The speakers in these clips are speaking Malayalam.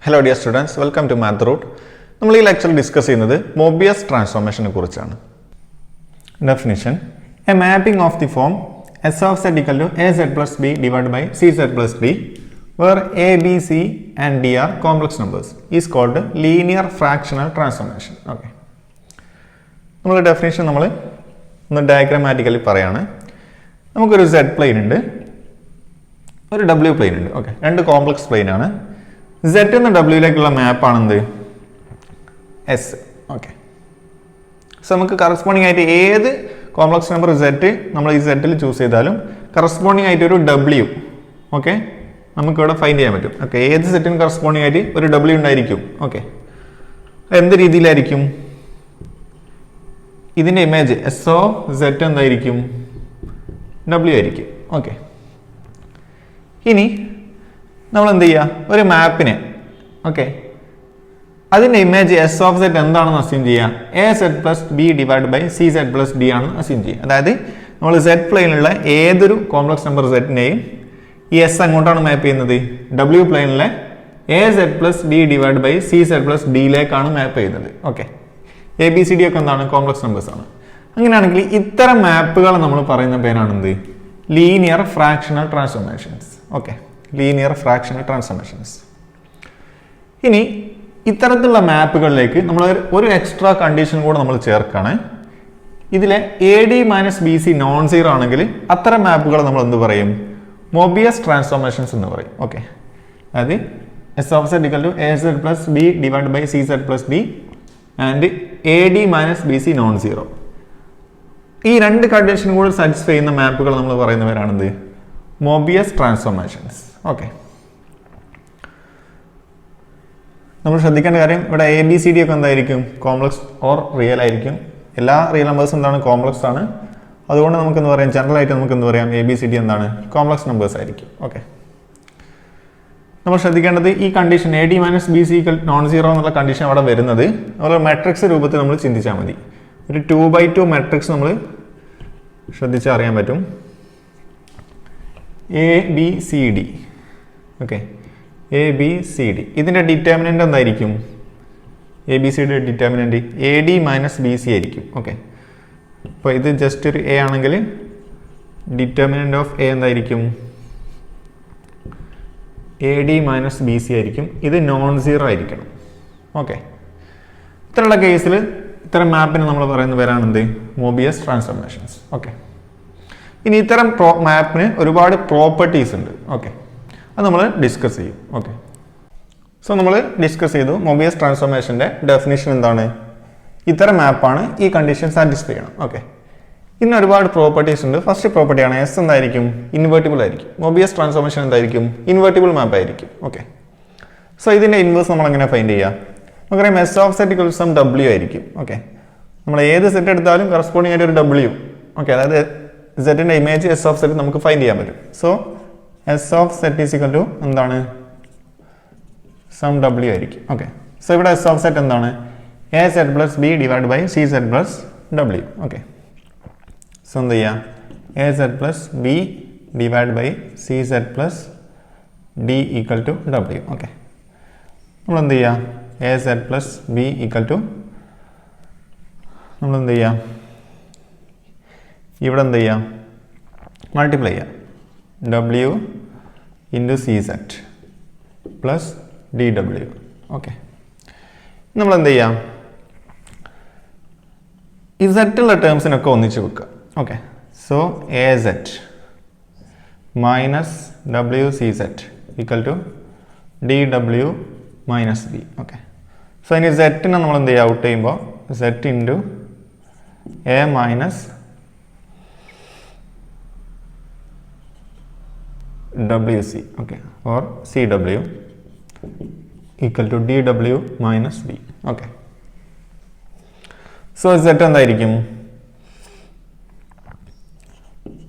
Hello dear students, welcome to Math Root. We will discuss Mobius transformation. Definition: a mapping of the form S of z equal to az plus b divided by cz plus d, where a, b, c and d are complex numbers, is called linear fractional transformation. Okay. Our definition we diagrammatically parayana. We have a z plane and a w plane. Okay. And a complex plane. Z and W like map on S. Okay. So, we corresponding to complex number Z, we Z choose corresponding to W. Okay. We find it. Okay. Z corresponding to W. Okay. And the this image S of Z and W. Okay. Now, we will map it. Okay. That is the image S of Z AZ plus B divided by CZ plus D. That is, we will Z plane is complex number Z name. S map W plane AZ plus B divided by CZ plus D map. Okay. A, B, C, D are complex numbers. This map is linear fractional transformations. Okay. Linear fractional transformations. Now, this map we have extra condition. This is AD minus BC non-zero. That map we have Mobius transformations. Okay. That is S of Z equal to AZ plus B divided by CZ plus D and AD minus BC non-zero. These two conditions satisfy the map we have Mobius transformations. Okay. We will study A, B, C, D complex or real. All real numbers are complex. That's why we have general A, B, C, D complex numbers. Okay. We will study this condition AD minus BC equal non-zero condition. We will matrix 2 by 2 matrix. A, B, C, D. Okay. A, B, C, D. This is the determinant of A, B, C, D determinant AD minus BC. Okay. So, this is just A. Determinant of A is AD minus BC. This is non-zero. Okay. In this case, this map is Mobius transformations. Okay. In this map, we have properties. Okay. That we will discuss. Okay. So, we will discuss Mobius transformation definition. This map is this condition satisfied. Okay. In a properties, first property is S invertible. Mobius transformation is invertible map. Okay. So, this is the inverse we will find. S of Z equals some W. Okay. We will set corresponding to W. Okay. That is Z in the image S of Z we find. So, S of Z is equal to some W. Okay. So, here S of Z is AZ plus B divided by CZ plus W. Okay. So, AZ plus B divided by CZ plus D equal to W. Okay. AZ plus B equal to multiply W into CZ plus DW. Okay. Z terms okay. So AZ minus WCZ equal to DW minus B. Okay. So in Z out Z into A minus WC, okay, or CW equal to DW minus B. Okay. So Z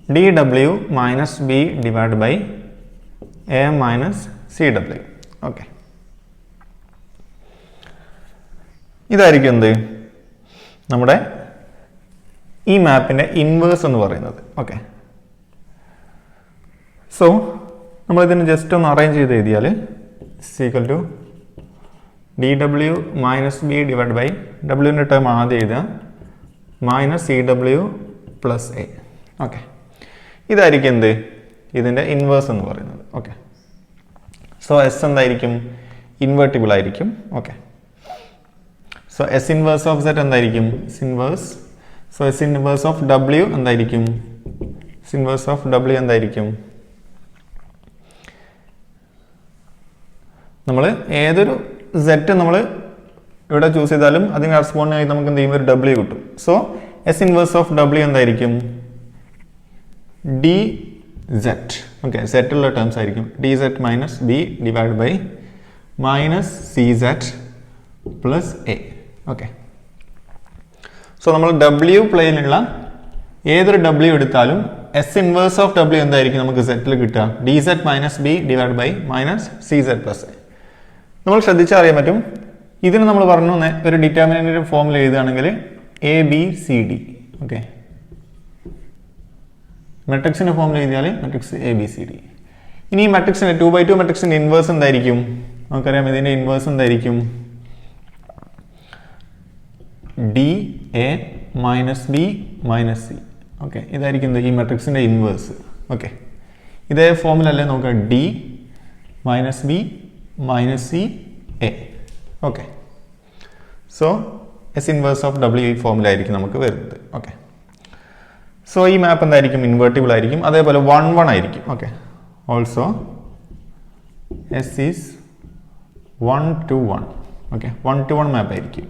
DW minus B divided by A minus CW. Okay. This is the map inverse. Okay. So, we will just arrange this is equal to dw minus B divide by ഡബ്ല്യുവിൻ്റെ ടേം ആദ്യം എഴുതുക minus C W plus A. Okay, ഇതായിരിക്കും എന്ത് ഇതിൻ്റെ ഇൻവേഴ്സ് എന്ന് പറയുന്നത്. ഓക്കെ, സോ എസ് എന്തായിരിക്കും ഇൻവേർട്ടിബിൾ ആയിരിക്കും. Okay, so S inverse of set എന്തായിരിക്കും S inverse. So S inverse of W എന്തായിരിക്കും എസ് ഇൻവേഴ്സ് ഓഫ് ഡബ്ല്യു എന്തായിരിക്കും നമ്മൾ ഏതൊരു സെറ്റ് നമ്മൾ ഇവിടെ ചൂസ് ചെയ്താലും അതിന് കറസ്പോണ്ടിങ് ആയി നമുക്ക് എന്ത് ചെയ്യും ഒരു ഡബ്ല്യു കിട്ടും. So S inverse of W എന്തായിരിക്കും ഡി സെറ്റ്. ഓക്കെ, സെറ്റുള്ള ടേംസ് ആയിരിക്കും d z minus B divide by minus c z plus A. Okay, so നമ്മൾ ഡബ്ല്യു പ്ലെയിനുള്ള ഏതൊരു ഡബ്ല്യു എടുത്താലും എസ് ഇൻവേഴ്സ് ഓഫ് ഡബ്ല്യു എന്തായിരിക്കും നമുക്ക് സെറ്റിൽ കിട്ടുക d z minus B divide by minus c z plus a. നമ്മൾ ശ്രദ്ധിച്ചാൽ അറിയാൻ പറ്റും ഇതിന് നമ്മൾ പറഞ്ഞു ഒരു ഡിറ്റർമിനന്റ് ഫോമിൽ എഴുതുകയാണെങ്കിൽ A B C D. Okay, മെട്രിക്സിന്റെ ഫോമിൽ എഴുതിയാൽ matrix A B C D. ഇനി ഈ മെട്രിക്സിന്റെ 2/2 മെട്രിക്സിന്റെ ഇൻവേഴ്സ് എന്തായിരിക്കും നമുക്കറിയാം. ഇതിന്റെ ഇൻവേഴ്സ് എന്തായിരിക്കും D A minus B minus C. Okay, ഇതായിരിക്കും ഈ മെട്രിക്സിന്റെ ഇൻവേഴ്സ്. ഓക്കെ, ഇതേ ഫോമിലല്ലേ നമുക്ക് D minus B minus C A. Okay, so S inverse of W ഈ ഫോമിലായിരിക്കും നമുക്ക് വരുന്നത്. ഓക്കെ, സോ ഈ മാപ്പ് എന്തായിരിക്കും ഇൻവേർട്ടിബിൾ ആയിരിക്കും. അതേപോലെ 1 ആയിരിക്കും. Okay, also S is 1 to 1. Okay, 1 to 1 മാപ്പ് ആയിരിക്കും.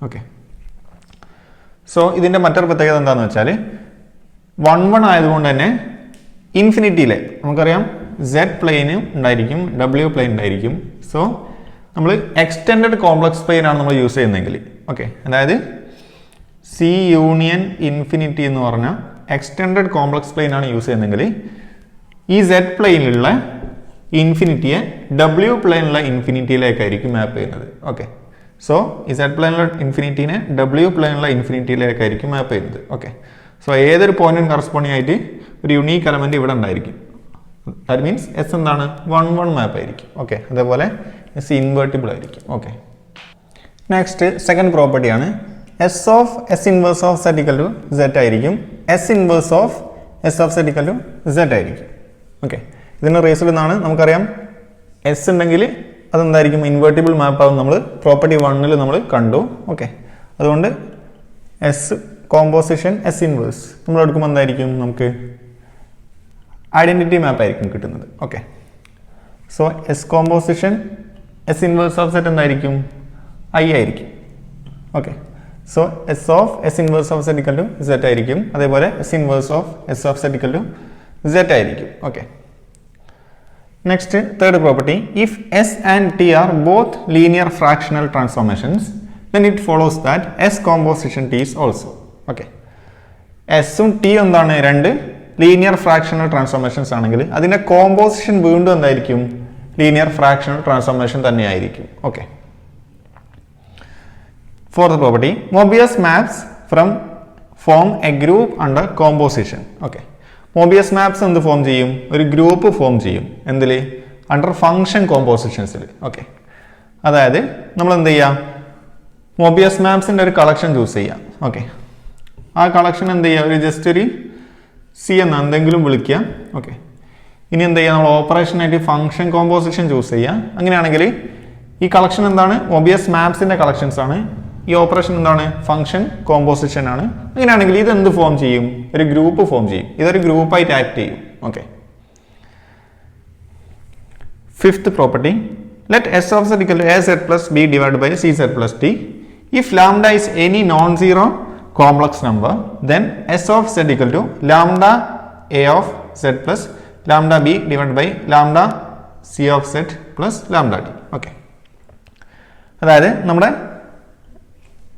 ഓക്കെ, സോ ഇതിൻ്റെ മറ്റൊരു പ്രത്യേകത എന്താണെന്ന് വെച്ചാൽ 1 ആയതുകൊണ്ട് തന്നെ ഇൻഫിനിറ്റിയിലെ നമുക്കറിയാം സെഡ് പ്ലെയിന് ഉണ്ടായിരിക്കും ഡബ്ല്യു പ്ലെയിൻ ഉണ്ടായിരിക്കും. സോ നമ്മൾ എക്സ്റ്റെൻഡഡ് കോംപ്ലക്സ് പ്ലെയിൻ ആണ് നമ്മൾ യൂസ് ചെയ്യുന്നതെങ്കിൽ ഓക്കെ, അതായത് സി യൂണിയൻ ഇൻഫിനിറ്റി എന്ന് പറഞ്ഞാൽ എക്സ്റ്റെൻഡഡ് കോംപ്ലക്സ് പ്ലെയിൻ ആണ് യൂസ് ചെയ്യുന്നതെങ്കിൽ ഈ സെഡ് പ്ലെയിനിലുള്ള ഇൻഫിനിറ്റിയെ ഡബ്ല്യു പ്ലെയിനുള്ള ഇൻഫിനിറ്റിയിലേക്കായിരിക്കും മാപ്പ് ചെയ്യുന്നത്. ഓക്കെ, സോ ഈ സെഡ് പ്ലെയിനുള്ള ഇൻഫിനിറ്റീനെ ഡബ്ല്യു പ്ലെയിനുള്ള ഇൻഫിനിറ്റിയിലേക്കായിരിക്കും മാപ്പ് ചെയ്യുന്നത്. ഓക്കെ, സോ ഏതൊരു പോയിന്റിനും കറസ്പോണ്ടിങ് ആയിട്ട് ഒരു യുണീക്ക് എലമെന്റ് ഇവിടെ ഉണ്ടായിരിക്കും. ദാറ്റ് മീൻസ് എസ് എന്താണ് 1 മാപ്പ് ആയിരിക്കും. ഓക്കെ, അതേപോലെ എസ് ഇൻവേർട്ടിബിൾ ആയിരിക്കും. ഓക്കെ, നെക്സ്റ്റ് സെക്കൻഡ് പ്രോപ്പർട്ടിയാണ് S of S inverse of set equal to set ആയിരിക്കും. S inverse of S of set equal to set ആയിരിക്കും. ഓക്കെ, ഇതിന് റേസിൽ നിന്നാണ് നമുക്കറിയാം എസ് ഉണ്ടെങ്കിൽ അതെന്തായിരിക്കും ഇൻവേർട്ടിബിൾ മാപ്പ് ആവും. നമ്മൾ പ്രോപ്പർട്ടി 1 നമ്മൾ കണ്ടു. ഓക്കെ, അതുകൊണ്ട് എസ് കോമ്പോസിഷൻ എസ് ഇൻവേഴ്സ് നമ്മൾ എടുക്കുമ്പോൾ എന്തായിരിക്കും നമുക്ക് ഐഡന്റിറ്റി മാപ്പ് ആയിരിക്കും കിട്ടുന്നത്. Okay, so S composition S inverse of set എന്തായിരിക്കും ഐ ആയിരിക്കും. Okay, so S of S inverse of set equal to set ആയിരിക്കും. അതേപോലെ S inverse of S of set equal to set ആയിരിക്കും. Okay, next third property if S and T are both linear fractional transformations then it follows that S composition T is also. Okay, എസും ടി എന്താണ് രണ്ട് ലീനിയർ ഫ്രാക്ഷണൽ ട്രാൻസ്ഫോർമേഷൻസ് ആണെങ്കിൽ അതിൻ്റെ കോമ്പോസിഷൻ വീണ്ടും എന്തായിരിക്കും ലീനിയർ ഫ്രാക്ഷണൽ ട്രാൻസ്ഫോർമേഷൻ തന്നെയായിരിക്കും. Okay, fourth property Mobius maps from form A group under composition. Okay, Mobius maps എന്ത് ഫോം ചെയ്യും ഒരു ഗ്രൂപ്പ് ഫോം ചെയ്യും എന്തിൽ അണ്ടർ ഫങ്ഷൻ കോമ്പോസിഷൻസിൽ. ഓക്കെ, അതായത് നമ്മൾ എന്ത് ചെയ്യാം മോബിയസ് മാപ്സിൻ്റെ ഒരു കളക്ഷൻ ചൂസ് ചെയ്യാം. ഓക്കെ, ആ കളക്ഷൻ എന്ത് ചെയ്യുക ഒരു ജസ്റ്റ് ഒരു സി എന്ന എന്തെങ്കിലും വിളിക്കുക. ഓക്കെ, ഇനി എന്ത് ചെയ്യുക നമ്മൾ ഓപ്പറേഷനായിട്ട് ഫംഗ്ഷൻ കോമ്പോസിഷൻ ചൂസ് ചെയ്യുക. അങ്ങനെയാണെങ്കിൽ ഈ കളക്ഷൻ എന്താണ് മോബിയസ് മാപ്സിൻ്റെ കളക്ഷൻസ് ആണ്. ഈ ഓപ്പറേഷൻ എന്താണ് ഫംഗ്ഷൻ കോമ്പോസിഷൻ ആണ്. അങ്ങനെയാണെങ്കിൽ ഇത് എന്ത് ഫോം ചെയ്യും ഒരു ഗ്രൂപ്പ് ഫോം ചെയ്യും. ഇതൊരു ഗ്രൂപ്പായിട്ട് ആക്ട് ചെയ്യും. Okay, fifth property let S of set equal to a z plus B divide by c z plus t. If lambda is any non-zero complex number, then S of Z equal to lambda A of Z plus lambda B divided by lambda C of Z plus lambda D. Okay. അതായത് നമ്മുടെ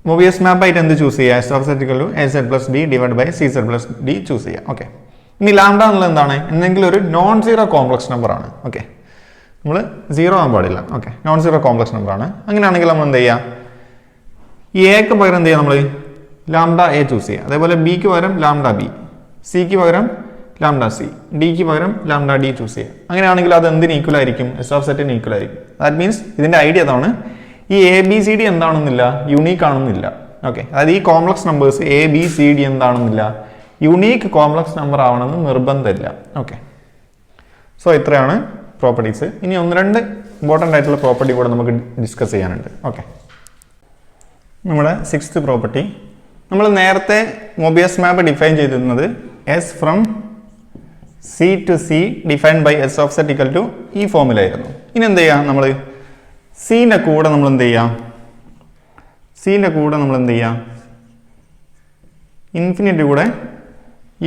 മോബിയസ് മാപ്പ് ആയിട്ട് എന്ത് ചൂസ് ചെയ്യുക S of set equal to a z plus B divide by c z plus d choose ചെയ്യുക. ഓക്കെ, ഇനി ലാംഡ എന്നുള്ളത് എന്താണ് എന്തെങ്കിലും ഒരു നോൺ സീറോ കോംപ്ലക്സ് നമ്പർ ആണ്. ഓക്കെ, നമ്മൾ സീറോ ആകാൻ പാടില്ല. Okay, non zero complex number ആണ്. അങ്ങനെയാണെങ്കിൽ നമ്മൾ എന്ത് ചെയ്യുക എക്ക് പകരം എന്ത് ചെയ്യുക നമ്മൾ ലാംഡ എ ചൂസ് ചെയ്യുക. അതേപോലെ ബിക്ക് പകരം ലാംഡ ബി, സിക്ക് പകരം ലാംഡ സി, ഡിക്ക് പകരം ലാംഡ ഡി ചൂസ് ചെയ്യുക. അങ്ങനെയാണെങ്കിൽ അത് എന്തിന് ഈക്വൽ ആയിരിക്കും? എസ് ഓഫ് സെറ്റിന് ഈക്വൽ ആയിരിക്കും. ദാറ്റ് മീൻസ് ഇതിൻ്റെ ഐഡിയ അതാണ്, ഈ എ ബി സി ഡി എന്താണെന്നില്ല, യുണീക്ക് ആണെന്നില്ല. ഓക്കെ, അതായത് ഈ complex numbers A B C D എന്താണെന്നില്ല, യുണീക്ക് കോംപ്ലക്സ് നമ്പർ ആവണമെന്ന് നിർബന്ധമില്ല. ഓക്കെ, സോ ഇത്രയാണ് പ്രോപ്പർട്ടീസ്. ഇനി ഒന്ന് രണ്ട് ഇമ്പോർട്ടൻ്റ് ആയിട്ടുള്ള പ്രോപ്പർട്ടി കൂടെ നമുക്ക് ഡിസ്കസ് ചെയ്യാനുണ്ട്. ഓക്കെ, നമ്മുടെ 6th പ്രോപ്പർട്ടി, നമ്മൾ നേരത്തെ മോബിയസ് മാപ്പ് ഡിഫൈൻ ചെയ്തിരുന്നത് S from C to C defined by S of set equal to ഈ ഫോമിലായിരുന്നു. ഇനി എന്ത് ചെയ്യാം, നമ്മൾ സീൻ്റെ കൂടെ നമ്മൾ എന്ത് ചെയ്യാം, ഇൻഫിനിറ്റി കൂടെ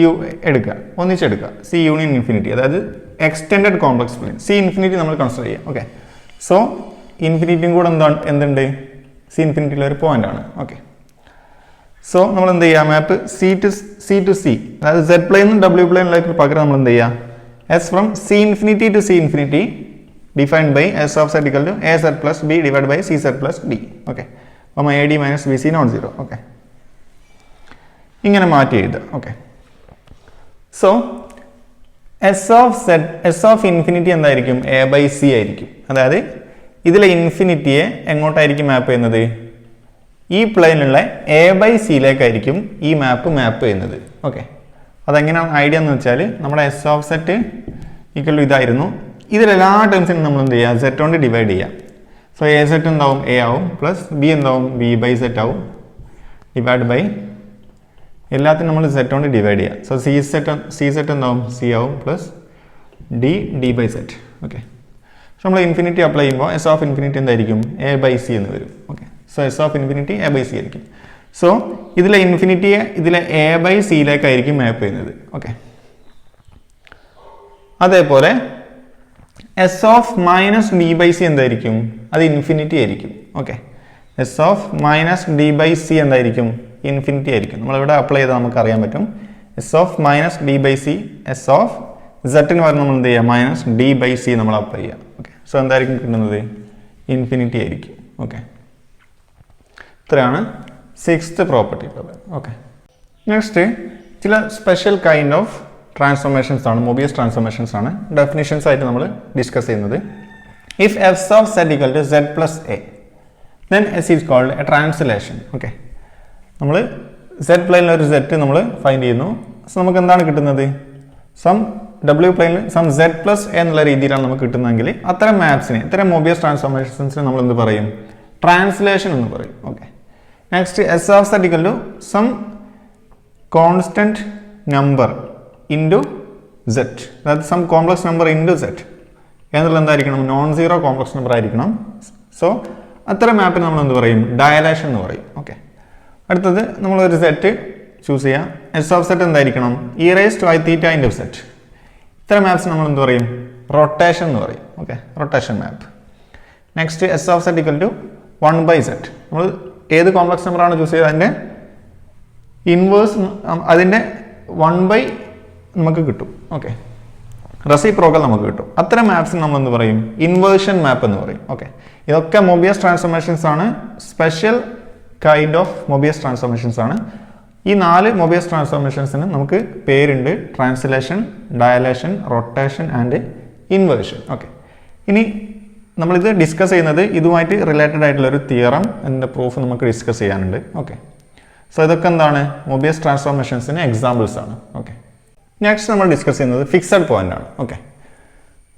യു എടുക്കുക, ഒന്നിച്ചെടുക്കുക, സി യൂണിയൻ ഇൻഫിനിറ്റി, അതായത് extended complex plain C infinity നമ്മൾ കൺസിഡർ ചെയ്യാം. ഓക്കെ, സോ ഇൻഫിനിറ്റിയും കൂടെ എന്തുണ്ട്, സി ഇൻഫിനിറ്റിയിലെ ഒരു പോയിന്റ് ആണ്. ഓക്കെ, സോ നമ്മൾ എന്ത് ചെയ്യുക, മാപ്പ് സി ടു സി, അതായത് സെഡ് പ്ലെയിനും ഡബ്ല്യു പ്ലെയിനിലേക്ക് പകരം നമ്മൾ എന്ത് ചെയ്യുക, S from C infinity to C infinity defined by S of set equal to A Z plus B divide by C Z plus D. Okay, അപ്പോൾ A D minus B C non zero. Okay, ഇങ്ങനെ മാറ്റി എഴുതുക. Okay, so S of infinity എന്തായിരിക്കും, എ ബൈ സി ആയിരിക്കും. അതായത് ഇതിലെ ഇൻഫിനിറ്റിയെ എങ്ങോട്ടായിരിക്കും മാപ്പ് ചെയ്യുന്നത്, ഈ പ്ലെയിനുള്ള എ ബൈ സിയിലേക്കായിരിക്കും ഈ മാപ്പ് ചെയ്യുന്നത്. ഓക്കെ, അതെങ്ങനെയാണ് ഐഡിയ എന്ന് വെച്ചാൽ, നമ്മുടെ S of set equal to ഇതായിരുന്നു. ഇതിലെല്ലാ ടേംസിനും നമ്മൾ എന്ത് ചെയ്യുക, സെറ്റ് കൊണ്ട് ഡിവൈഡ് ചെയ്യാം. സോ എ സെറ്റ് എന്താവും, എ ആവും, പ്ലസ് ബി എന്താവും, ബി ബൈ സെറ്റ് ആവും, ഡിവൈഡ് ബൈ എല്ലാത്തിനും നമ്മൾ സെറ്റ് കൊണ്ട് ഡിവൈഡ് ചെയ്യാം. സോ സി സെറ്റ് എന്താവും, സി ആവും, plus d by z. Okay, so നമ്മൾ ഇൻഫിനിറ്റി അപ്ലൈ ചെയ്യുമ്പോൾ എസ് ഓഫ് ഇൻഫിനിറ്റി എന്തായിരിക്കും, എ ബൈ സി എന്ന് വരും. Okay, so S of infinity a by C ആയിരിക്കും. സോ ഇതിലെ ഇൻഫിനിറ്റിയെ ഇതിലെ എ ബൈ സിയിലേക്കായിരിക്കും മാപ്പ് ചെയ്യുന്നത്. ഓക്കെ, അതേപോലെ S of minus d by c എന്തായിരിക്കും, അത് ഇൻഫിനിറ്റി ആയിരിക്കും. Okay, S of minus d by c എന്തായിരിക്കും, ഇൻഫിനിറ്റി ആയിരിക്കും. നമ്മളിവിടെ അപ്ലൈ ചെയ്താൽ നമുക്ക് അറിയാൻ പറ്റും, S of minus d by c, S of സെറ്റിന് പകരം നമ്മൾ എന്ത് ചെയ്യുക, മൈനസ് ഡി ബൈ സി നമ്മൾ അപ്ലൈ ചെയ്യുക. ഓക്കെ, സോ എന്തായിരിക്കും കിട്ടുന്നത്, ഇൻഫിനിറ്റി ആയിരിക്കും. ഓക്കെ, ഇത്രയാണ് 6th പ്രോപ്പർട്ടി. ഓക്കെ, നെക്സ്റ്റ് ചില സ്പെഷ്യൽ കൈൻഡ് ഓഫ് ട്രാൻസ്ഫോർമേഷൻസ് ആണ്, മോബിയസ് ട്രാൻസ്ഫോർമേഷൻസ് ആണ് ഡെഫിനിഷൻസ് ആയിട്ട് നമ്മൾ ഡിസ്കസ് ചെയ്യുന്നത്. If f of set equal to z plus a, then S is called a translation. Okay, നമ്മൾ സെഡ് പ്ലെയിനിൽ ഒരു സെറ്റ് നമ്മൾ ഫൈൻഡ് ചെയ്യുന്നു. സോ നമുക്ക് എന്താണ് കിട്ടുന്നത്, സം ഡബ്ല്യു പ്ലെയിനിൽ സം സെഡ് പ്ലസ് എ എന്നുള്ള രീതിയിലാണ് നമുക്ക് കിട്ടുന്നതെങ്കിൽ അത്തരം മാപ്സിനെ, ഇത്തരം മോബിയസ് ട്രാൻസ്ഫോർമേഷൻസിനെ നമ്മൾ എന്ത് പറയും, ട്രാൻസ്ലേഷൻ എന്ന് പറയും. Okay, next S of set equal to some constant number into set, അതായത് some complex number into set എന്നുള്ളത് എന്തായിരിക്കണം, നോൺ സീറോ കോംപ്ലക്സ് നമ്പർ ആയിരിക്കണം. സോ അത്തരം മാപ്പിന് നമ്മൾ എന്ത് പറയും, ഡയലേഷൻ എന്ന് പറയും. ഓക്കെ, അടുത്തത് നമ്മളൊരു സെറ്റ് ചൂസ് ചെയ്യാം, എസ് ഓഫ് സെറ്റ് എന്തായിരിക്കണം, e raise to i theta into z. ഇത്തരം മാപ്സ് നമ്മൾ എന്ത് പറയും, റൊട്ടേഷൻ എന്ന് പറയും. Okay, rotation map. Next S of set equal to 1 by z, നമ്മൾ ഏത് കോംപ്ലക്സ് നമ്പറാണ് ചൂസ് ചെയ്തത് അതിൻ്റെ ഇൻവേഴ്സ്, അതിൻ്റെ 1 ബൈ നമുക്ക് കിട്ടും. ഓക്കെ, റെസിപ്രോക്കൽ നമുക്ക് കിട്ടും. അത്തരം മാപ്സിന് നമ്മൾ എന്ത് പറയും, ഇൻവേർഷൻ മാപ്പ് എന്ന് പറയും. ഓക്കെ, ഇതൊക്കെ മോബിയസ് ട്രാൻസ്ഫോർമേഷൻസ് ആണ്, special kind of Mobius transformations ആണ്. ഈ 4 മോബിയസ് ട്രാൻസ്ഫോർമേഷൻസിന് നമുക്ക് പേരുണ്ട്, translation, dilation, rotation and inversion. Okay, ഇനി നമ്മളിത് ഡിസ്കസ് ചെയ്യുന്നത് ഇതുമായിട്ട് റിലേറ്റഡ് ആയിട്ടുള്ള ഒരു തിയറം, അതിൻ്റെ പ്രൂഫ് നമുക്ക് ഡിസ്കസ് ചെയ്യാനുണ്ട്. ഓക്കെ, സോ ഇതൊക്കെ എന്താണ്, മോബിയസ് ട്രാൻസ്ഫോർമേഷൻസിന് എക്സാമ്പിൾസ് ആണ്. ഓക്കെ, നെക്സ്റ്റ് നമ്മൾ ഡിസ്കസ് ചെയ്യുന്നത് ഫിക്സഡ് പോയിന്റ് ആണ്. ഓക്കെ,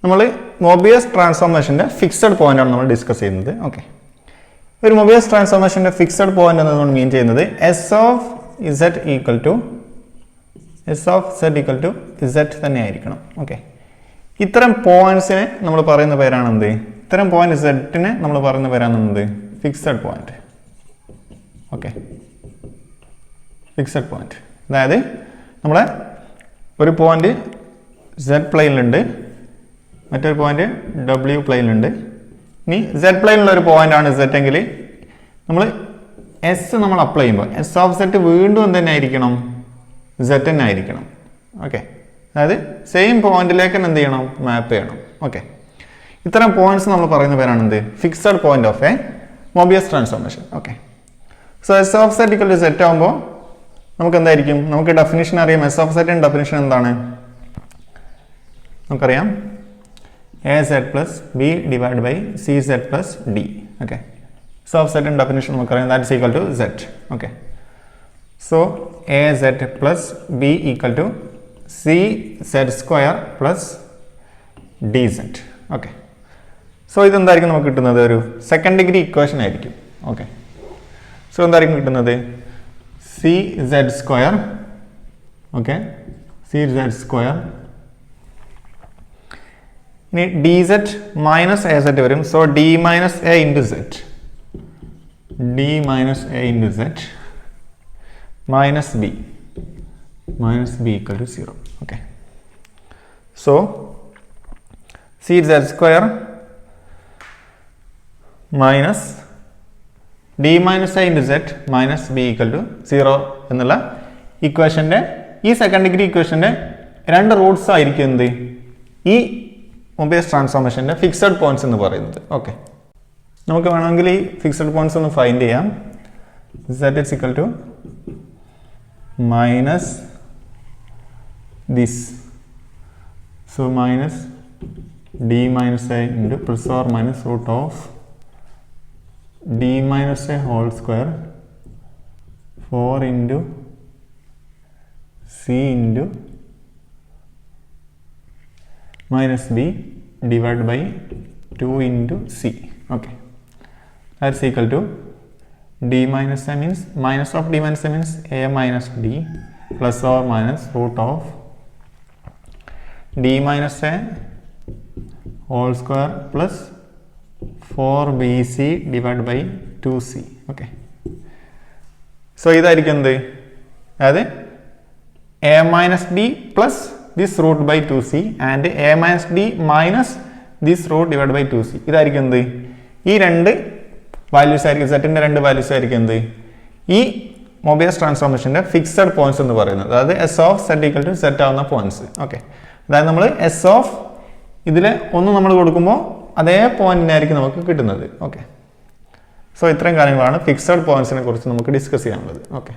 നമ്മൾ മോബിയസ് ട്രാൻസ്ഫോർമേഷൻ്റെ ഫിക്സഡ് പോയിന്റ് ആണ് നമ്മൾ ഡിസ്കസ് ചെയ്യുന്നത്. ഓക്കെ, ഒരു മോബിയസ് ട്രാൻസ്ഫോർമേഷൻ്റെ ഫിക്സഡ് പോയിന്റ് എന്നതുകൊണ്ട് മീൻ ചെയ്യുന്നത് S of z equal to z തന്നെ ആയിരിക്കണം. ഓക്കെ, ഇത്തരം പോയിന്റ്സിനെ നമ്മൾ പറയുന്ന പേരാണ് എന്ത്, ഇത്തരം പോയിന്റ് സെറ്റിനെ നമ്മൾ പറയുന്ന പേരാണ് എന്ത്, fixed point. Okay, fixed point, അതായത് നമ്മളെ ഒരു പോയിന്റ് സെഡ് പ്ലെയിനിലുണ്ട്, മറ്റൊരു പോയിന്റ് ഡബ്ല്യു പ്ലെയിനിലുണ്ട്. ഇനി സെഡ് പ്ലെയിനിലുള്ള ഒരു പോയിന്റ് ആണ് സെറ്റ് എങ്കിൽ നമ്മൾ എസ് നമ്മൾ അപ്ലൈ ചെയ്യുമ്പോൾ എസ് ഓഫ് സെറ്റ് വീണ്ടും എന്ത് തന്നെ ആയിരിക്കണം, സെറ്റ് തന്നെ ആയിരിക്കണം. ഓക്കെ, അതായത് സെയിം പോയിന്റിലേക്ക് എന്ത് ചെയ്യണം, മാപ്പ് ചെയ്യണം. ഓക്കെ, ഇത്തരം പോയിന്റ്സ് നമ്മൾ പറയുന്ന പേരാണ് എന്ത്, fixed point of a Mobius transformation. Okay, so S of set equal to z ആകുമ്പോൾ നമുക്ക് എന്തായിരിക്കും, നമുക്ക് ഡെഫിനിഷൻ അറിയാം. എസ് ഓഫ് സെറ്റിൻ്റെ ഡെഫിനിഷൻ എന്താണ്, നമുക്കറിയാം a Z plus B divide by C Z plus D. Okay, so of സെറ്റിൻ്റെ ഡെഫിനിഷൻ നമുക്കറിയാം, that is equal to z. Okay, so a Z plus b equal to c z square plus d z. Okay, so ഇതെന്തായിരിക്കും നമുക്ക് കിട്ടുന്നത്? ഒരു സെക്കൻഡ് ഡിഗ്രി ഇക്വേഷൻ ആയിരിക്കും. ഓക്കെ, സോ എന്തായിരിക്കും കിട്ടുന്നത്? C z square, okay, c z square, ഇനി d z minus a z വരും. So d minus a into z, d minus a into z minus b equal to 0. Okay, so c z square minus d minus a into z minus b equal to 0 എന്നുള്ള ഇക്വേഷൻ്റെ, ഈ സെക്കൻഡ് ഡിഗ്രി ഇക്വേഷൻ്റെ രണ്ട് റൂട്ട്സ് ആയിരിക്കും എന്ത്? ഈ മൊബൈസ് ട്രാൻസ്ഫോർമേഷൻ്റെ ഫിക്സഡ് പോയിന്റ്സ് എന്ന് പറയുന്നത്. ഓക്കെ, നമുക്ക് വേണമെങ്കിൽ ഈ ഫിക്സഡ് പോയിന്റ്സ് ഒന്ന് ഫൈൻഡ് ചെയ്യാം. Z is equal to minus this, so minus d minus a into plus or minus root of d minus a whole square 4 into c into minus b divided by 2 into c. Okay, that's equal to d minus a means minus of d minus a means a minus d plus or minus root of d minus a whole square plus 4bc divided by 2c. Okay, so ഇതായിരിക്കും എന്ത്? അതായത് a minus d plus this root by 2c and a minus d minus this root divided by 2c. ഇതായിരിക്കും എന്ത്? ഈ രണ്ട് വാല്യൂസ് ആയിരിക്കും, സെറ്റിൻ്റെ രണ്ട് വാല്യൂസ് ആയിരിക്കും എന്ത്? ഈ മൊബൈസ് ട്രാൻസ്ഫോർമേഷൻ്റെ ഫിക്സഡ് പോയിന്റ്സ് എന്ന് പറയുന്നത്. അതായത് S of set equal to z ആവുന്ന പോയിന്റ്സ്. ഓക്കെ, അതായത് നമ്മൾ എസ് ഓഫ് ഇതിൽ ഒന്ന് നമ്മൾ കൊടുക്കുമ്പോൾ അതേ പോയിന്റിനായിരിക്കും നമുക്ക് കിട്ടുന്നത്. ഓക്കെ, സോ ഇത്രയും കാര്യങ്ങളാണ് ഫിക്സഡ് പോയിന്റ്സിനെ കുറിച്ച് നമുക്ക് ഡിസ്കസ് ചെയ്യാനുള്ളത്. ഓക്കെ.